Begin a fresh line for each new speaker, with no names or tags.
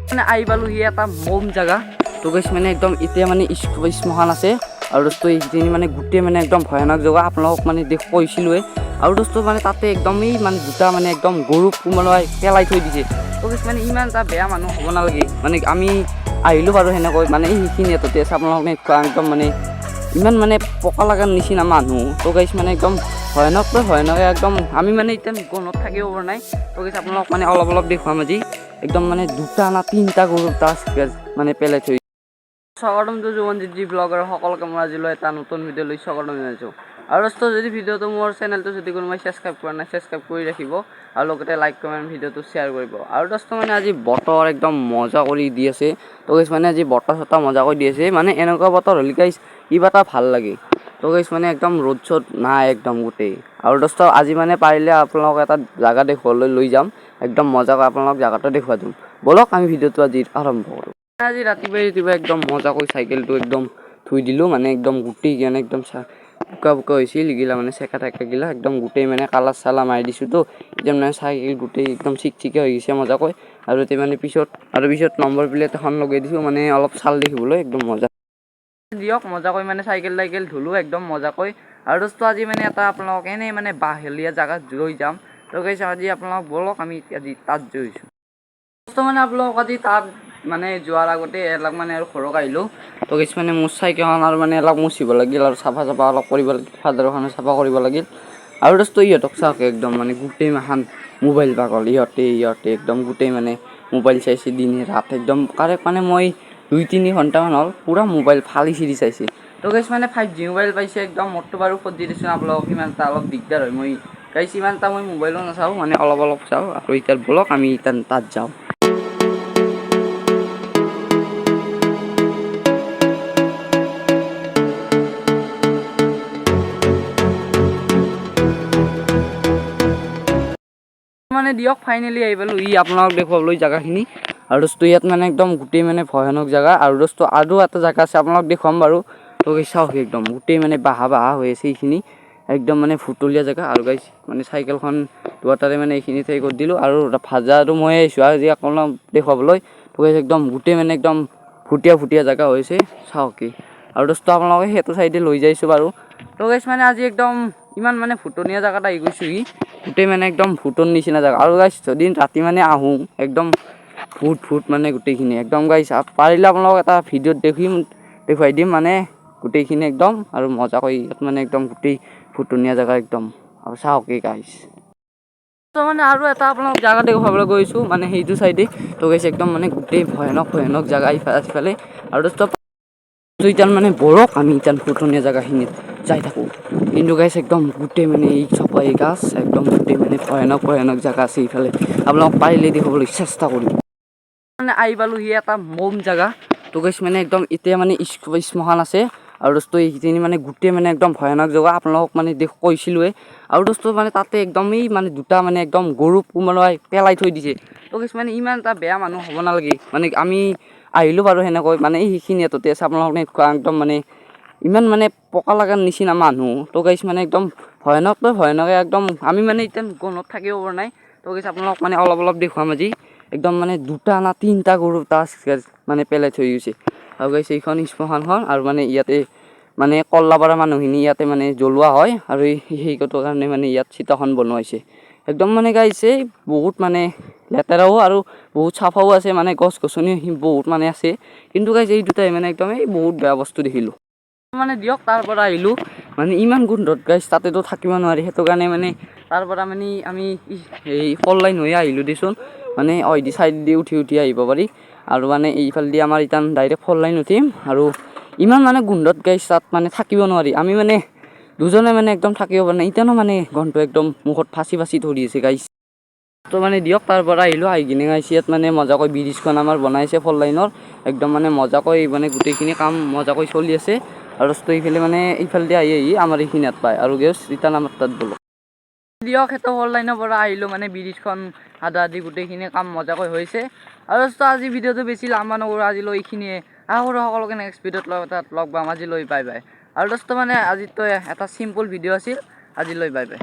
মানে আহি পালোহি এটা মম জাগা তো গাইছ মানে একদম এতিয়া মানে শ্মশান আছে আৰু দোস্ত এইখিনি মানে গোটেই মানে একদম ভয়ানক জেগা আপোনালোকক মানে কৈছিলোৱে আৰু দোস্ত মানে তাতে একদমেই মানে দুটা মানে একদম গৰু কোমলাই পেলাই থৈ দিছে তো গাইছ মানে ইমান এটা বেয়া মানুহ হ'ব নালাগে মানে আমি আহিলোঁ বাৰু সেনেকৈ মানে সেইখিনি এটাতে আছে আপোনালোকক একদম মানে ইমান মানে পকা লগাৰ নিচিনা মানুহ তো গাইছ মানে একদম ভয়ানক একদম আমি মানে এতিয়া গণত থাকিব পৰা নাই তো গাইছ আপোনালোকক মানে অলপ দেখুৱাম আজি একদম মানে দুটা না তিনিটা গৰু তাছ মানে পেলাই থৈ স্বাগতম জুৱনজিৎ জি ব্লগাৰ সকলোকে মই আজিলৈ এটা নতুন ভিডিঅ' লৈ স্বাগতম জনাইছোঁ আৰু দোস্ত যদি ভিডিঅ'টো মোৰ চেনেলটো যদি কোনোবাই ছাবস্ক্ৰাইব কৰা নাই ছাবস্ক্ৰাইব কৰি ৰাখিব আৰু লগতে লাইক কমেণ্ট ভিডিঅ'টো শ্বেয়াৰ কৰিব আৰু দোস্ত মানে আজি বতৰ একদম মজা কৰি দি আছে তো গাইছ মানে আজি বতৰ মজা কৰি দি আছে মানে এনেকুৱা বতৰ হ'লে গাইছ কিবা এটা ভাল লাগে তো গাইছ মানে একদম ৰ'দ চ'দ নাই একদম গোটেই আৰু দোস্ত আজি মানে পাৰিলে আপোনালোকক এটা জাগা দেখুৱাবলৈ লৈ যাম একদম মজাকৈ আপোনালোকক জাগাটো দেখুৱাই দিম বলক আমি ভিডিঅ'টো আজি আৰম্ভ কৰোঁ আজি ৰাতিপুৱাই একদম মজাকৈ চাইকেলটো একদম ধুই দিলোঁ মানে একদম গোটেই মানে একদম বোকা হৈছিল এইগিলা মানে চেকা টেকাগিলা একদম গোটেই মানে কালাৰ চালাৰ মাৰি দিছোঁতো এতিয়া মানে চাইকেল গোটেই একদম চিকচিকীয়া হৈ গৈছে মজাকৈ আৰু এতিয়া মানে পিছত নম্বৰ প্লেট এখন লগাই দিছোঁ মানে অলপ চাল দেখিবলৈ একদম মজা দিয়ক মজাকৈ মানে চাইকেল ধুলোঁ একদম মজাকৈ আৰু দোস্ত আজি মানে এটা আপোনালোক এনেই মানে বাহেলীয়া জেগাত লৈ যাম তো কৈছে আজি আপোনালোক বলক আমি আজি তাত গৈছোঁ দোস্ত মানে আপোনালোক আজি তাত মানে যোৱাৰ আগতে অলপ মানে আৰু ঘৰত আহিলোঁ তো কিছু মানে মোৰ চাইকেলখন আৰু মানে অলপ মুচিব লাগিল আৰু চাফা অলপ কৰিব লাগিল ফাদাৰখনে চাফা কৰিব লাগিল আৰু দোস্ত ইহঁতক চাওক একদম মানে গোটেই মাখান মোবাইল পাগল ইহঁতে একদম গোটেই মানে মোবাইল চাইছে দিনে ৰাত একদম কাৰেক্ট মানে মই 2-3 ঘণ্টামান হ'ল পুৰা মোবাইল ফালি চিৰি চাইছে তো গাইছ মানে 5G মোবাইল পাইছে একদম মোৰটো বাৰু 4G দিছোঁ আপোনালোকক সিমান এটা অলপ দিগদাৰ হয় মই গাইছ ইমান এটা মই মোবাইলো নাচাওঁ মানে অলপ চাওঁ আৰু এতিয়া বলক আমি তাত যাওঁ মানে দিয়ক ফাইনেলি আহি পালোঁ আপোনালোক দেখুৱাবলৈ জেগাখিনি আৰু দোস্ত ইয়াত মানে একদম গোটেই মানে ভয়ানক জেগা আৰু দোস্ত আৰু এটা জেগা আছে আপোনালোক দেখুৱাম বাৰু তো চাওক একদম গোটেই মানে বাহা হৈ আছে এইখিনি একদম মানে ভুটলীয়া জেগা আৰু গাইছ মানে চাইকেলখন দুটাৰে মানে এইখিনি ঠাই কৰি দিলোঁ আৰু ভাজাটো মই আহিছোঁ আজি আপোনালোক দেখুৱাবলৈ তো গাইছ একদম গোটেই মানে একদম ভুটীয়া জেগা হৈছে চাওক আৰু দোস্ত আপোনালোকে সেইটো চাইডে লৈ যাইছোঁ বাৰু তো গাইছ মানে আজি একদম ইমান মানে ভুটনীয়া জেগাত আহি গৈছোঁহি গোটেই মানে একদম ভূতৰ নিচিনা জেগা আৰু গাইছ যদি ৰাতি মানে আহোঁ একদম ভূত মানে গোটেইখিনি একদম গাইছ পাৰিলে আপোনালোকক এটা ভিডিঅ'ত দেখুৱাই দিম মানে গোটেইখিনি একদম আৰু মজাকৈ ইয়াত মানে একদম গোটেই ভূটনীয়া জেগা একদম আৰু চাওক গাইছ তো মানে আৰু এটা আপোনালোক জেগা দেখুৱাবলৈ গৈছোঁ মানে সেইটো চাইডে তো গাইছ একদম মানে গোটেই ভয়ানক জেগা ইফালে আৰু দোস্ত ইতান মানে বৰক আমি ইতান ভূটনীয়া জেগাখিনিত যাই থাকোঁ কিন্তু গাইছ একদম গোটেই মানে এই চপাই গাছ একদম গোটেই মানে ভয়ানক জেগা আছে ইফালে আপোনালোক পাৰিলে দেখুৱাবলৈ চেষ্টা কৰিম মানে আহি পালোহি এটা মম জাগা তো গাইছ মানে একদম এতিয়া মানে শ্মশান আছে আৰু দোস্ত এইখিনি মানে গোটেই মানে একদম ভয়ানক জেগা আপোনালোকক মানে কৈছিলোৱে আৰু দোস্ত মানে তাতে একদমেই মানে দুটা মানে একদম গৰু কোমলাই পেলাই থৈ দিছে তো গাইছ মানে ইমান এটা বেয়া মানুহ হ'ব নালাগে মানে আমি আহিলোঁ বাৰু সেনেকৈ মানে সেইখিনি এটাতে আছে আপোনালোকক একদম মানে ইমান মানে পকা লগাৰ নিচিনা মানুহ তো গাইছ মানে একদম ভয়ানক একদম আমি মানে এতিয়া গণত থাকিব পৰা নাই তো গাইছ আপোনালোকক মানে অলপ দেখুৱাম আজি একদম মানে দুটা না তিনিটা গৰু তাছ মানে পেলাই থৈ গৈছে আৰু গাইছ এইখন শ্মশানখন আৰু মানে ইয়াতে মানে কল্লাপাৰা মানুহখিনি ইয়াতে মানে জ্বলোৱা হয় আৰু সেইটো কাৰণে মানে ইয়াত চিতাখন বনোৱা হৈছে একদম মানে গাইছে বহুত মানে লেতেৰাও আৰু বহুত চাফাও আছে মানে গছ গছনি বহুত মানে আছে কিন্তু গাইছ এই দুটাই মানে একদম বহুত বেয়া বস্তু দেখিলোঁ মানে দিয়ক তাৰ পৰা আহিলোঁ মানে ইমান গোন্ধত গাইছ তাতেতো থাকিব নোৱাৰি সেইটো কাৰণে মানে তাৰ পৰা মানে আমি এই ফল লাইন হৈ আহিলোঁ দেচোন মানে চাইড দি উঠি আহিব পাৰি আৰু মানে এইফালেদি আমাৰ ইতান ডাইৰেক্ট ফল লাইন উঠিম আৰু ইমান মানে গোন্ধত গাইছ তাত মানে থাকিব নোৱাৰি আমি মানে দুজনে মানে একদম থাকিব পৰা নাই ইতানো মানে গন্ধটো একদম মুখত ফাঁচি ধৰি আছে গাইছ তো মানে দিয়ক তাৰ পৰা আহিলোঁ আহি কিনে গাইছ ইয়াত মানে মজাকৈ ব্ৰিজখন আমাৰ বনাইছে ফল লাইনৰ একদম মানে মজাকৈ মানে গোটেইখিনি কাম মজাকৈ চলি আছে আৰু এইফালে মানে এইফালেদি আহি আমাৰ এইখিনিত পায় আৰু গেছ ইতান আমাৰ তাত বলো দিয়ক সেইটো ফল লাইনৰ পৰা আহিলোঁ মানে ব্ৰিজখন আধা গোটেইখিনি কাম মজাকৈ হৈছে আৰু আজি ভিডিঅ'টো বেছি লাম্বা নকৰোঁ আজিলৈ এইখিনিয়ে আশা কৰোঁ সকলোকে নেক্সট ভিডিঅ'ত লগ পাম আজিলৈ বাই আৰু দোস্ত মানে আজিতো এটা চিম্পল ভিডিঅ' আছিল আজিলৈ বাই